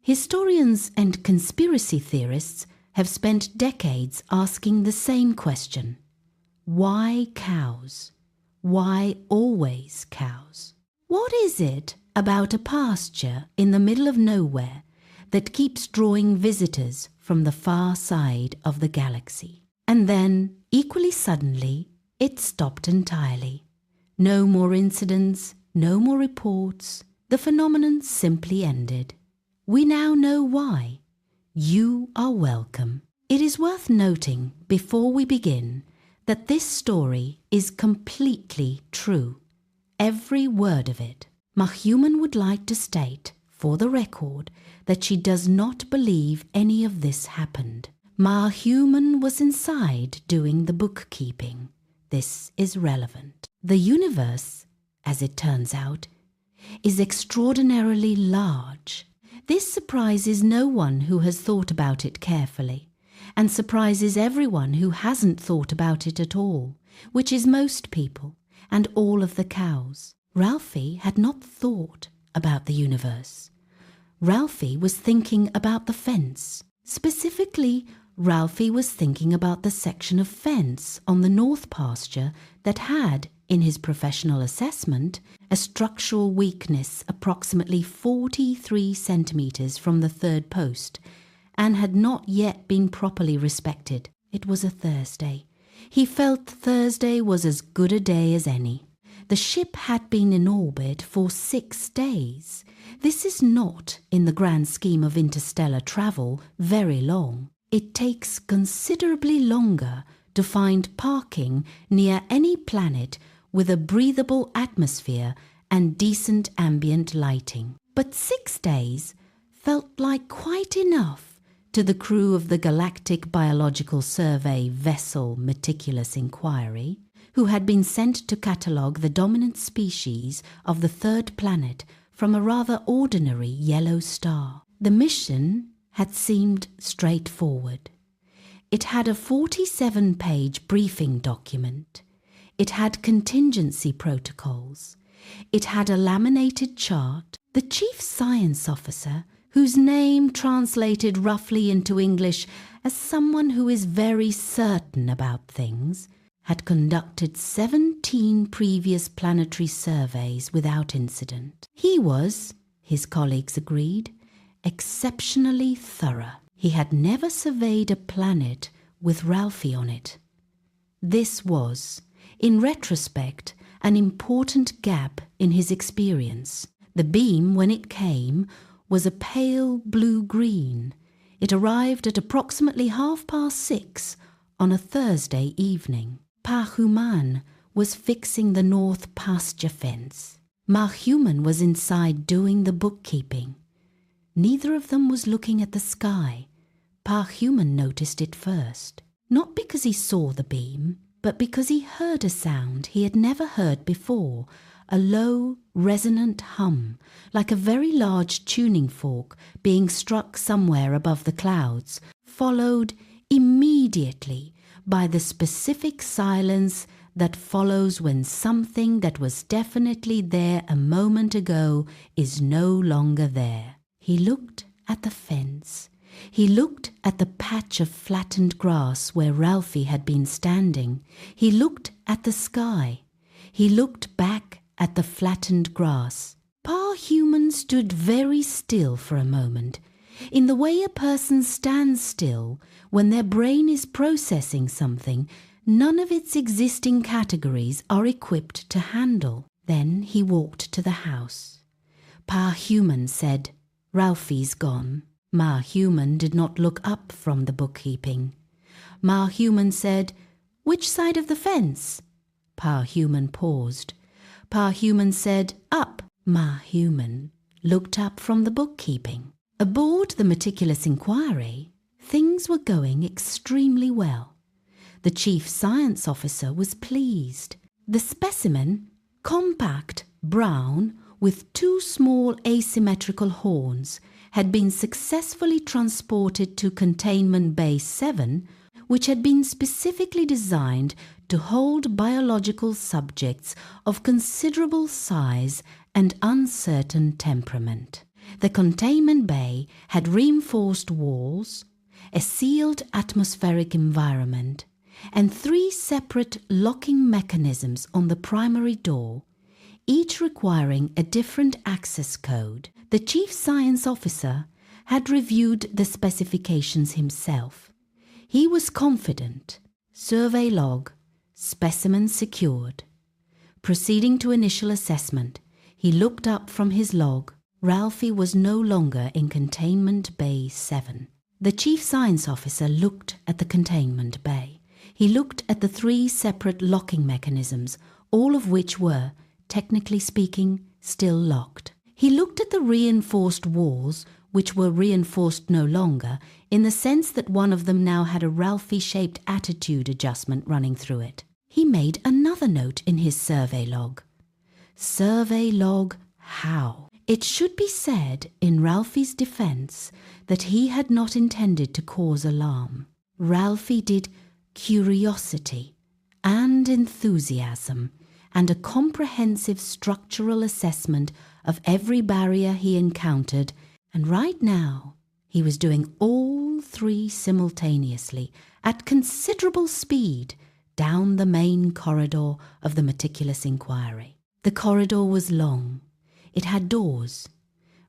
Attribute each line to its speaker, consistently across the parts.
Speaker 1: Historians and conspiracy theorists have spent decades asking the same question. Why cows? Why always cows? What is it about a pasture in the middle of nowhere that keeps drawing visitors from the far side of the galaxy? And then, equally suddenly, it stopped entirely. No more incidents, no more reports. The phenomenon simply ended. We now know why. You are welcome. It is worth noting before we begin that this story is completely true. Every word of it. Mahhuman would like to state, for the record, that she does not believe any of this happened. Mahhuman was inside doing the bookkeeping. This is relevant. The universe, as it turns out, is extraordinarily large. This surprises no one who has thought about it carefully, and surprises everyone who hasn't thought about it at all, which is most people and all of the cows. Ralphie had not thought about the universe. Ralphie was thinking about the fence. Specifically, Ralphie was thinking about the section of fence on the north pasture that had, in his professional assessment, a structural weakness approximately 43 centimeters from the third post, and had not yet been properly respected. It was a Thursday. He felt Thursday was as good a day as any. The ship had been in orbit for 6 days. This is not, in the grand scheme of interstellar travel, very long. It takes considerably longer to find parking near any planet with a breathable atmosphere and decent ambient lighting. But 6 days felt like quite enough to the crew of the Galactic Biological Survey vessel Meticulous Inquiry, who had been sent to catalogue the dominant species of the third planet from a rather ordinary yellow star. The mission had seemed straightforward. It had a 47-page briefing document. It had contingency protocols. It had a laminated chart. The chief science officer, whose name translated roughly into English as someone who is very certain about things, had conducted 17 previous planetary surveys without incident. He was, his colleagues agreed, exceptionally thorough. He had never surveyed a planet with Ralphie on it. This was, in retrospect, an important gap in his experience. The beam, when it came, was a pale blue-green. It arrived at approximately 6:30 on a Thursday evening. Mahhuman was fixing the north pasture fence. Mahhuman was inside doing the bookkeeping. Neither of them was looking at the sky. Mahhuman noticed it first, not because he saw the beam, but because he heard a sound he had never heard before, a low, resonant hum, like a very large tuning fork being struck somewhere above the clouds, followed immediately by the specific silence that follows when something that was definitely there a moment ago is no longer there. He looked at the fence. He looked at the patch of flattened grass where Ralphie had been standing. He looked at the sky. He looked back at the flattened grass. Mahhuman stood very still for a moment, in the way a person stands still when their brain is processing something none of its existing categories are equipped to handle. Then he walked to the house. Mahhuman said, "Ralphie's gone." Mahhuman did not look up from the bookkeeping. Mahhuman said, "Which side of the fence?" Mahhuman paused. Mahhuman said, "Up." Mahhuman looked up from the bookkeeping. Aboard the Meticulous Inquiry, things were going extremely well. The chief science officer was pleased. The specimen, compact, brown, with 2 small asymmetrical horns, had been successfully transported to Containment Bay 7, which had been specifically designed to hold biological subjects of considerable size and uncertain temperament. The containment bay had reinforced walls, a sealed atmospheric environment, and 3 separate locking mechanisms on the primary door, each requiring a different access code. The chief science officer had reviewed the specifications himself. He was confident. Survey log, specimen secured. Proceeding to initial assessment, he looked up from his log. Ralphie was no longer in Containment Bay 7. The chief science officer looked at the containment bay. He looked at the 3 separate locking mechanisms, all of which were, technically speaking, still locked. He looked at the reinforced walls, which were reinforced no longer, in the sense that one of them now had a Ralphie-shaped attitude adjustment running through it. He made another note in his survey log. Survey log how? It should be said in Ralphie's defense that he had not intended to cause alarm. Ralphie did curiosity and enthusiasm and a comprehensive structural assessment of every barrier he encountered, and right now he was doing all 3 simultaneously at considerable speed down the main corridor of the Meticulous inquiry. The corridor was long. It had doors.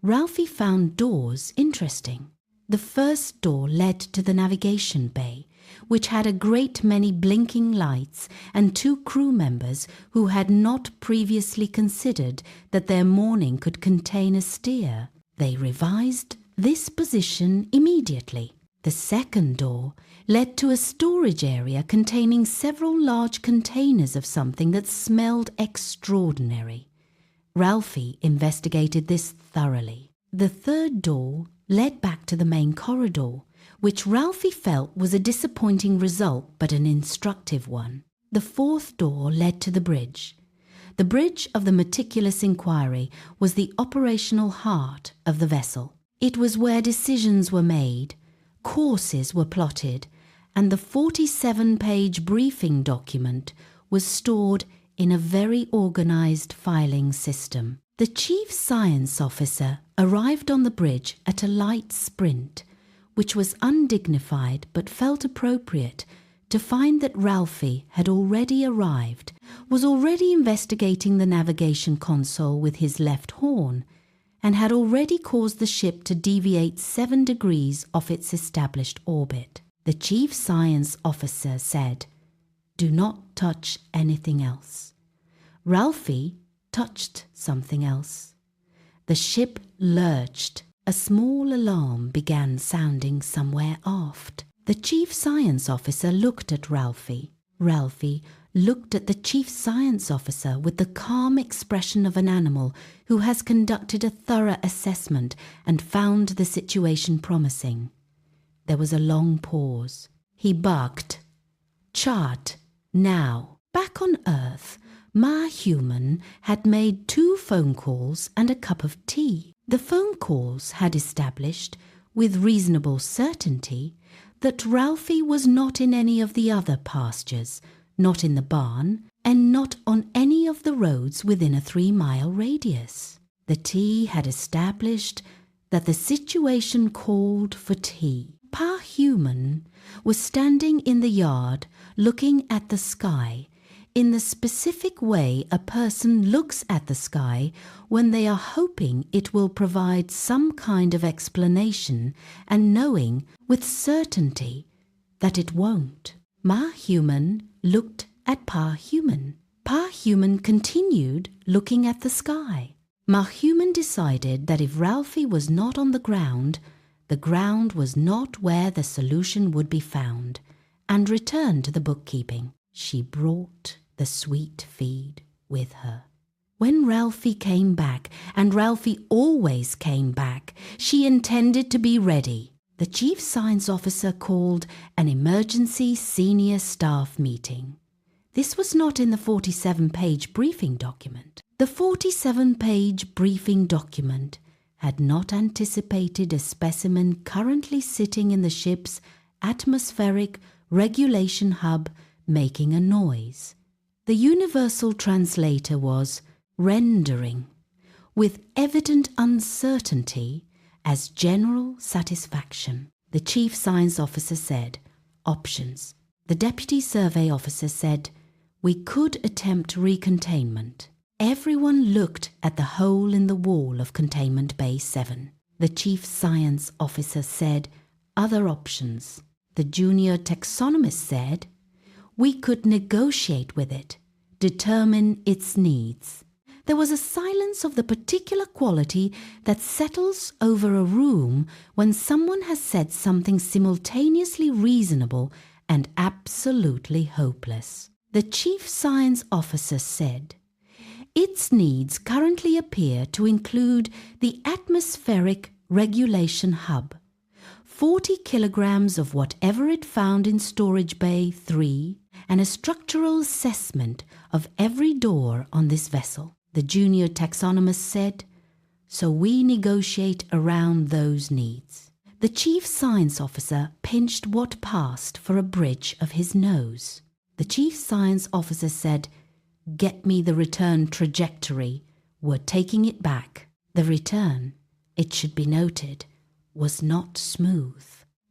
Speaker 1: Ralphie found doors interesting. The first door led to the navigation bay, which had a great many blinking lights and 2 crew members who had not previously considered that their morning could contain a steer. They revised this position immediately. The second door led to a storage area containing several large containers of something that smelled extraordinary. Ralphie investigated this thoroughly. The third door led back to the main corridor, which Ralphie felt was a disappointing result but an instructive one. The fourth door led to the bridge. The bridge of the Meticulous inquiry was the operational heart of the vessel. It was where decisions were made, courses were plotted, and the 47-page briefing document was stored in a very organized filing system. The chief science officer arrived on the bridge at a light sprint, which was undignified but felt appropriate to find that Ralphie had already arrived, was already investigating the navigation console with his left horn, and had already caused the ship to deviate 7 degrees off its established orbit. The chief science officer said, "Do not touch anything else." Ralphie touched something else. The ship lurched. A small alarm began sounding somewhere aft. The chief science officer looked at Ralphie. Ralphie looked at the chief science officer with the calm expression of an animal who has conducted a thorough assessment and found the situation promising. There was a long pause. He barked, "Chart, now." Back on Earth, Ma Human had made 2 phone calls and a cup of tea. The phone calls had established, with reasonable certainty, that Ralphie was not in any of the other pastures, not in the barn, and not on any of the roads within a 3-mile radius. The tea had established that the situation called for tea. Pa Human was standing in the yard looking at the sky in the specific way a person looks at the sky when they are hoping it will provide some kind of explanation and knowing with certainty that it won't. Ma Human looked at Pa Human. Pa Human continued looking at the sky. Ma Human decided that if Ralphie was not on the ground was not where the solution would be found, and returned to the bookkeeping. She brought the sweet feed with her. When Ralphie came back, and Ralphie always came back, she intended to be ready. The chief science officer called an emergency senior staff meeting. This was not in the 47-page briefing document. The 47-page briefing document had not anticipated a specimen currently sitting in the ship's atmospheric regulation hub making a noise. The universal translator was rendering. with evident uncertainty as general satisfaction. The chief science officer said, options. The deputy survey officer said, we could attempt recontainment. Everyone looked at the hole in the wall of Containment Bay 7. The chief science officer said, other options. The junior taxonomist said, we could negotiate with it, determine its needs. There was a silence of the particular quality that settles over a room when someone has said something simultaneously reasonable and absolutely hopeless. The chief science officer said, its needs currently appear to include the atmospheric regulation hub, 40 kilograms of whatever it found in Storage Bay 3, and a structural assessment of every door on this vessel. The junior taxonomist said, so we negotiate around those needs. The chief science officer pinched what passed for a bridge of his nose. The chief science officer said, get me the return trajectory. We're taking it back. The return, it should be noted, was not smooth.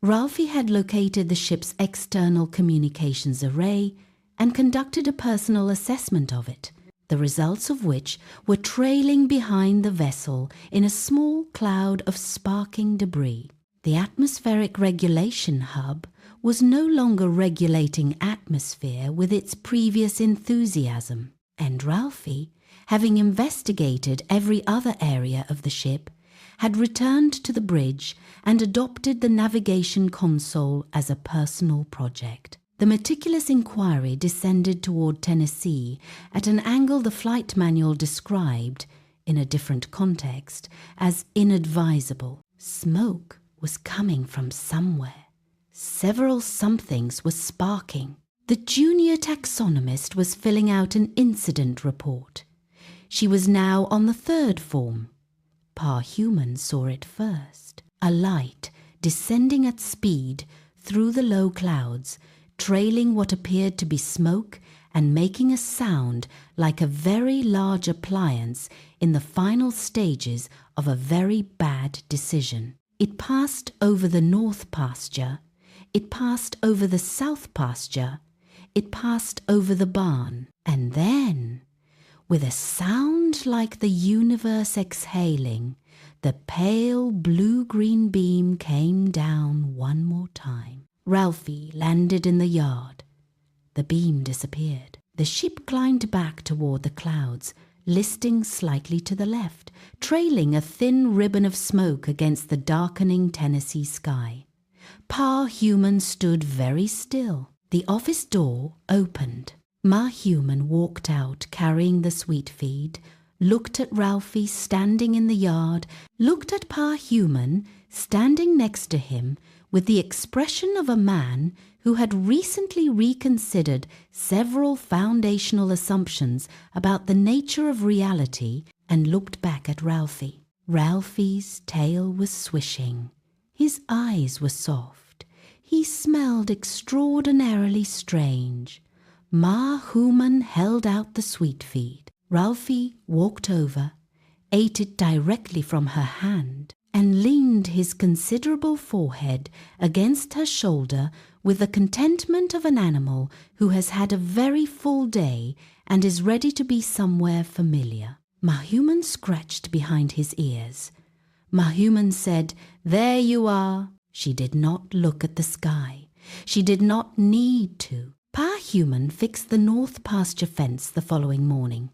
Speaker 1: Ralphie had located the ship's external communications array and conducted a personal assessment of it, the results of which were trailing behind the vessel in a small cloud of sparking debris. The atmospheric regulation hub was no longer regulating atmosphere with its previous enthusiasm, and Ralphie, having investigated every other area of the ship, had returned to the bridge and adopted the navigation console as a personal project. The Meticulous inquiry descended toward Tennessee at an angle the flight manual described, in a different context, as inadvisable. Smoke was coming from somewhere. Several somethings were sparking. The junior taxonomist was filling out an incident report. She was now on the third form. Par-human saw it first. A light descending at speed through the low clouds, trailing what appeared to be smoke and making a sound like a very large appliance in the final stages of a very bad decision. It passed over the north pasture. It passed over the south pasture. It passed over the barn. And then, with a sound like the universe exhaling, the pale blue-green beam came down one more time. Ralphie landed in the yard. The beam disappeared. The ship climbed back toward the clouds, listing slightly to the left, trailing a thin ribbon of smoke against the darkening Tennessee sky. Par-human stood very still. The office door opened. Mar-human walked out carrying the sweet feed, looked at Ralphie standing in the yard, looked at Par-human standing next to him with the expression of a man who had recently reconsidered several foundational assumptions about the nature of reality, and looked back at Ralphie. Ralphie's tail was swishing. His eyes were soft. He smelled extraordinarily strange. Mar-human held out the sweet feed. Ralphie walked over, ate it directly from her hand, and leaned his considerable forehead against her shoulder with the contentment of an animal who has had a very full day and is ready to be somewhere familiar. Mar-human scratched behind his ears. Mar-human said, "There you are." She did not look at the sky. She did not need to. Par-human fixed the north pasture fence the following morning.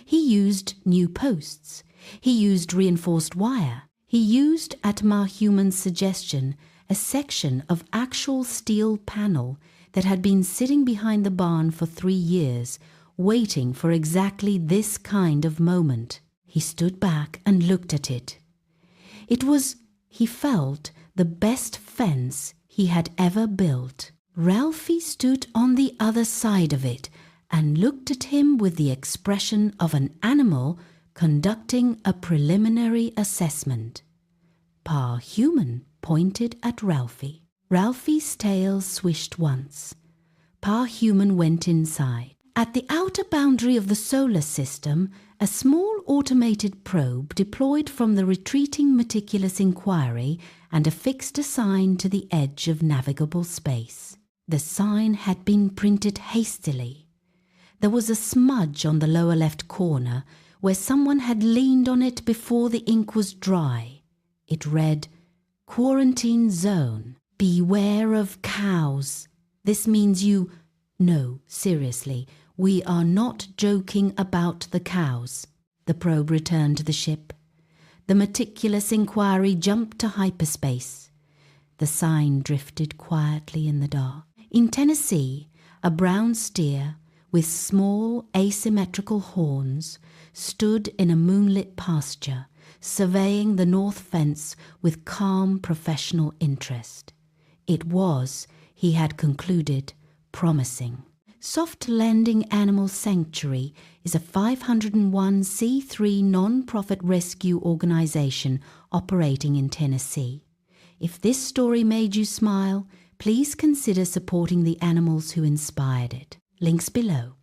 Speaker 1: He used new posts. He used reinforced wire. He used, at Mar-human's suggestion, a section of actual steel panel that had been sitting behind the barn for 3 years, waiting for exactly this kind of moment. He stood back and looked at it. It was, he felt, the best fence he had ever built. Ralphie stood on the other side of it and looked at him with the expression of an animal conducting a preliminary assessment. Par-human pointed at Ralphie. Ralphie's tail swished once. Par-human went inside. At the outer boundary of the solar system, A small automated probe deployed from the retreating Meticulous inquiry and affixed a sign to the edge of navigable space. The sign had been printed hastily. There was a smudge on the lower left corner where someone had leaned on it before the ink was dry. It read, "Quarantine Zone. Beware of cows." This means you... No, seriously, we are not joking about the cows. The probe returned to the ship. The Meticulous inquiry jumped to hyperspace. The sign drifted quietly in the dark. In Tennessee, a brown steer with small asymmetrical horns stood in a moonlit pasture, surveying the north fence with calm professional interest. It was, he had concluded, promising. Soft Landing Animal Sanctuary is a 501c3 non-profit rescue organization operating in Tennessee. If this story made you smile, please consider supporting the animals who inspired it. Links below.